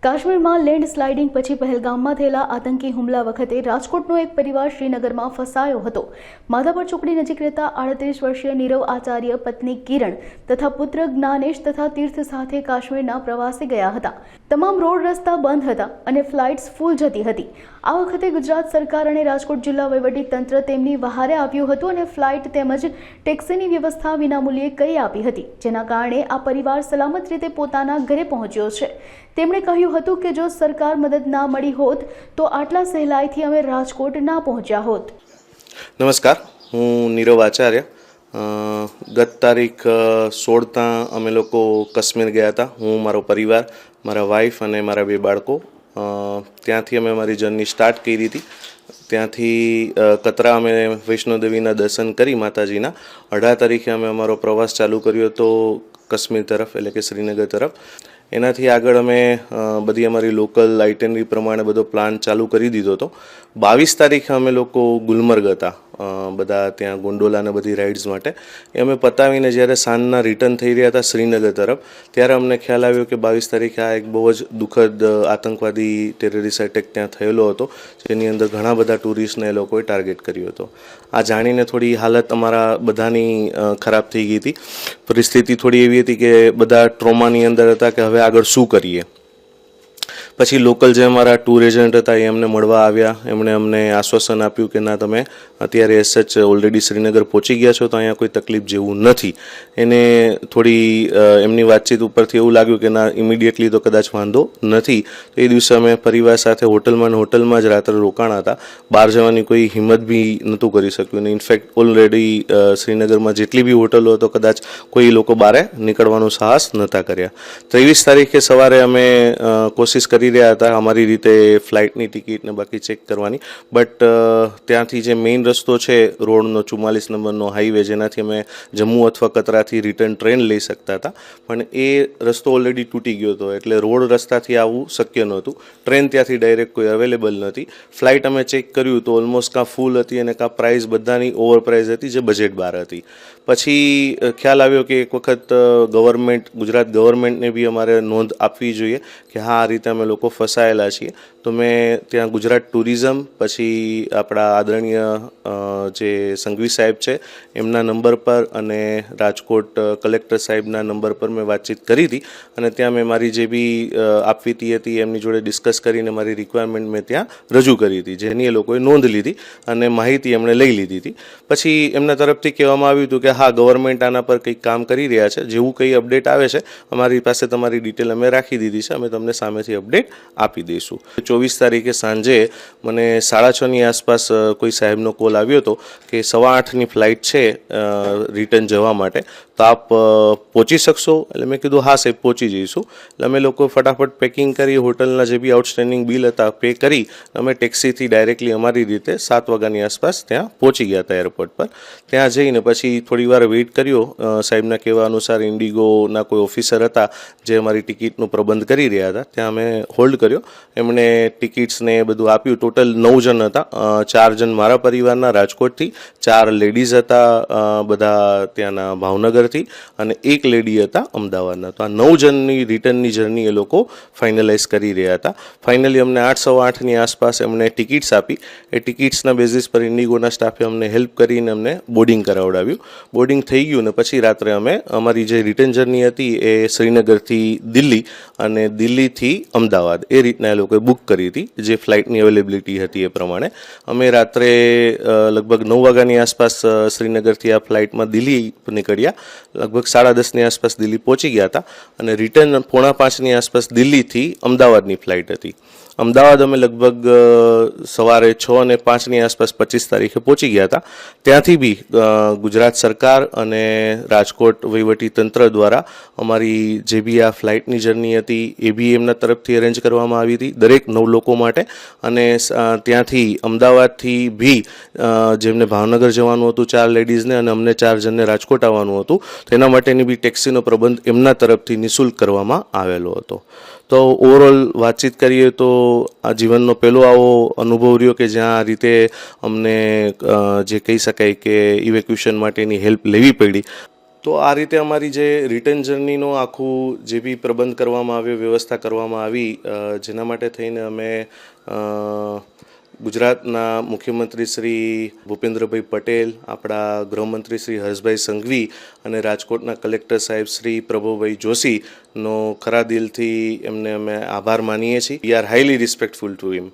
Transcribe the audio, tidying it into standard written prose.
કાશ્મીરમાં land sliding પછી પહેલગામમાં થયેલા આતંકી હુમલા વખતે રાજકોટનો એક પરિવાર શ્રીનગરમાં ફસાયો હતો. માધાપર ચોકડી નજીક રહેતા 38 વર્ષીય નીરવ આચાર્ય, પત્ની કિરણ તથા પુત્ર જ્ઞાનેશ તથા તીર્થ સાથે કાશ્મીરના પ્રવાસે ગયા હતા. તમામ રોડ રસ્તા બંધ હતા અને ફ્લાઇટ્સ ફૂલ જતી હતી. આ વખતે ગુજરાત સરકાર અને રાજકોટ જિલ્લા વહીવટી તંત્ર તેમની વહારે આવ્યું હતું અને ફ્લાઇટ તેમજ ટેક્સીની વ્યવસ્થા વિનામૂલ્યે કરી આપી હતી, જેના કારણે આ પરિવાર સલામત રીતે પોતાના ઘરે પહોંચ્યો છે. તેમણે કહ્યું હતું કે જો સરકાર મદદ ના મળી હોત તો આટલા સહેલાઈથી અમે રાજકોટ ના પહોંચ્યા હોત. નમસ્કાર, હું નીરવ આચાર્ય. ગત તારીખ 16 અમે લોકો કાશ્મીર ગયા હતા. હું, મારો પરિવાર, મારા વાઈફ અને મારા 2 બાળકો. ત્યાંથી અમે અમારી જર્ની સ્ટાર્ટ કરી હતી. ત્યાંથી કતરા અમે વૈષ્ણોદેવીના દર્શન કરી માતાજીના. 18 તારીખે અમે અમારો પ્રવાસ ચાલુ કર્યો હતો કાશ્મીર તરફ, એટલે કે શ્રીનગર તરફ. એનાથી આગળ અમે બધી અમારી લોકલ આઇટનરી પ્રમાણે બધો પ્લાન ચાલુ કરી દીધો હતો. 22 તારીખે અમે લોકો ગુલમર્ગ હતા, બધા ત્યાં ગોંડોલા અને બધી રાઇડ્સ માટે. એ અમે પતાવીને જ્યારે સાંજના રિટર્ન થઈ રહ્યા હતા શ્રીનગર તરફ, ત્યારે અમને ખ્યાલ આવ્યો કે 22 તારીખે આ એક બહુ જ દુઃખદ આતંકવાદી ટેરરિસ્ટ એટેક ત્યાં થયેલો હતો, જેની અંદર ઘણા બધા ટુરિસ્ટને એ લોકોએ ટાર્ગેટ કર્યો હતો. આ જાણીને થોડી હાલત અમારા બધાની ખરાબ થઈ ગઈ હતી. પરિસ્થિતિ થોડી એવી હતી કે બધા ટ્રોમાની અંદર હતા કે હવે આગળ શું કરીએ. પછી લોકલ જે અમારા ટૂર એજન્ટ હતા એ અમને મળવા આવ્યા. એમણે અમને આશ્વાસન આપ્યું કે ના, તમે અત્યારે એસએચ ઓલરેડી શ્રીનગર પહોંચી ગયા છો તો અહીંયા કોઈ તકલીફ જેવું નથી. એને થોડી એમની વાતચીત ઉપરથી એવું લાગ્યું કે ના, ઇમિડિયેટલી તો કદાચ વાંધો નથી. તો એ દિવસે અમે પરિવાર સાથે હોટલમાં જ રાત્રે રોકાણા હતા. બહાર જવાની કોઈ હિંમત બી નહોતું કરી શક્યું. અને ઇનફેક્ટ ઓલરેડી શ્રીનગરમાં જેટલી બી હોટલો હતો, કદાચ કોઈ લોકો બહાર નીકળવાનું સાહસ નહોતા કર્યા. 23 તારીખે સવારે અમે કોશિશ કરી રહ્યા હતા અમારી રીતે ફ્લાઇટની ટિકિટ ને બાકી ચેક કરવાની. બટ ત્યાંથી જે મેઇન રસ્તો છે રોડનો 44 નંબરનો હાઈવે, જેનાથી અમે જમ્મુ અથવા કતરાથી રિટર્ન ટ્રેન લઈ શકતા હતા, પણ એ રસ્તો ઓલરેડી તૂટી ગયો હતો. એટલે રોડ રસ્તાથી આવવું શક્ય નહોતું. ટ્રેન ત્યાંથી ડાયરેક્ટ કોઈ અવેલેબલ નહોતી. ફ્લાઇટ અમે ચેક કર્યું તો ઓલમોસ્ટ કાં ફૂલ હતી અને કાં પ્રાઇસ બધાની ઓવર પ્રાઇસ હતી, જે બજેટ બહાર હતી. પછી ખ્યાલ આવ્યો કે એક વખત ગુજરાત ગવર્મેન્ટને બી અમારે નોંધ આપવી જોઈએ કે હા, આ રીતે અમે લોકો ફસાયેલા છીએ. તો મેં ત્યાં ગુજરાત ટુરિઝમ, પછી આપણા આદરણીય જે સંઘવી સાહેબ છે એમના નંબર પર અને રાજકોટ કલેક્ટર સાહેબના નંબર પર મેં વાતચીત કરી હતી. અને ત્યાં મેં મારી જે બી આપવીતી હતી એમની જોડે ડિસ્કસ કરીને મારી રિક્વાયરમેન્ટ મેં ત્યાં રજૂ કરી હતી, જેની એ લોકોએ નોંધ લીધી અને માહિતી એમણે લઈ લીધી હતી. પછી એમના તરફથી કહેવામાં આવ્યું હતું કે હા, ગવર્મેન્ટ આના પર કંઈક કામ કરી રહ્યા છે. જેવું કંઈ અપડેટ આવે છે અમારી પાસે તમારી ડિટેલ અમે રાખી દીધી છે, અમે તમને સામેથી અપડેટ આપી દઈશું. 24 તારીખે સાંજે મને 6:30ની આસપાસ કોઈ સાહેબનો કોલ આવ્યો હતો કે 8:15ની ફ્લાઇટ છે રિટર્ન જવા માટે, તો આપ પહોંચી શકશો? એટલે મેં કીધું હા સાહેબ, પહોંચી જઈશું. એટલે અમે લોકો ફટાફટ પેકિંગ કરી, હોટલના જે બી આઉટસ્ટેન્ડિંગ બિલ હતા પે કરી, અમે ટેક્સીથી ડાયરેક્ટલી અમારી રીતે 7 વાગ્યાની આસપાસ ત્યાં પહોંચી ગયા હતા એરપોર્ટ પર. ત્યાં જઈને પછી થોડી વાર વેઇટ કર્યો. સાહેબના કહેવા અનુસાર ઇન્ડિગોના કોઈ ઓફિસર હતા જે અમારી ટિકિટનો પ્રબંધ કરી રહ્યા હતા, ત્યાં અમે હોલ્ડ કર્યો. એમણે ટિકિટ્સને બધું આપ્યું. ટોટલ 9 જણ હતા. 4 જણ મારા પરિવારના રાજકોટથી, 4 લેડીઝ હતા બધા ત્યાંના ભાવનગરથી, અને 1 લેડી હતા અમદાવાદના. તો આ 9 જણની રિટર્નની જર્ની એ લોકો ફાઇનલાઇઝ કરી રહ્યા હતા. ફાઇનલી અમને 8:15ની આસપાસ એમણે ટિકિટ્સ આપી. એ ટિકિટ્સના બેઝિસ પર ઇન્ડિગોના સ્ટાફે અમને હેલ્પ કરીને અમને બોર્ડિંગ કરાવડાવ્યું. બોર્ડિંગ થઈ ગયું ને પછી રાત્રે અમે અમારી જે રિટર્ન જર્ની હતી એ શ્રીનગરથી દિલ્હી અને દિલ્હીથી અમદાવાદ, એ રીતના એ લોકોએ બુક કરી હતી. જે ફ્લાઇટની અવેલેબિલિટી હતી એ પ્રમાણે અમે રાત્રે લગભગ 9 વાગ્યાની આસપાસ શ્રીનગરથી આ ફ્લાઇટમાં દિલ્હી નીકળ્યા. લગભગ 10:30ની આસપાસ દિલ્હી પહોંચી ગયા હતા અને રિટર્ન 4:45ની આસપાસ દિલ્હીથી અમદાવાદની ફ્લાઇટ હતી. અમદાવાદ અમે લગભગ સવારે 6:05ની આસપાસ 25 તારીખે પહોંચી ગયા હતા. ત્યાંથી બી ગુજરાત સરકાર અને રાજકોટ વહીવટી તંત્ર દ્વારા અમારી જે બી આ ફ્લાઇટની જર્ની હતી એ બી એમના તરફથી અરેન્જ કરવામાં આવી હતી દરેક 9 લોકો માટે. અને ત્યાંથી અમદાવાદથી બી જેમને ભાવનગર જવાનું હતું 4 લેડીઝને, અને અમને 4 જણને રાજકોટ આવવાનું હતું, તો એના માટેની બી ટેક્સીનો પ્રબંધ એમના તરફથી નિઃશુલ્ક કરવામાં આવેલો હતો. તો ઓવરઓલ વાતચીત કરીએ તો આ જીવનનો પહેલો આવો અનુભવ રહ્યો કે જ્યાં આ રીતે અમને જે કહી શકાય કે ઇવેક્યુએશન માટેની હેલ્પ લેવી પડી. તો આ રીતે અમારી જે રિટર્ન જર્નીનો આખું જે બી પ્રબંધ કરવામાં આવ્યો, વ્યવસ્થા કરવામાં આવી, જેના માટે થઈને અમે ગુજરાતના મુખ્યમંત્રી શ્રી ભૂપેન્દ્રભાઈ પટેલ, આપણા ગૃહમંત્રી શ્રી હર્ષભાઈ સંઘવી અને રાજકોટના કલેક્ટર સાહેબ શ્રી પ્રભુભાઈ જોશીનો ખરા દિલથી એમને અમે આભાર માનીએ છીએ. We are highly respectful to him.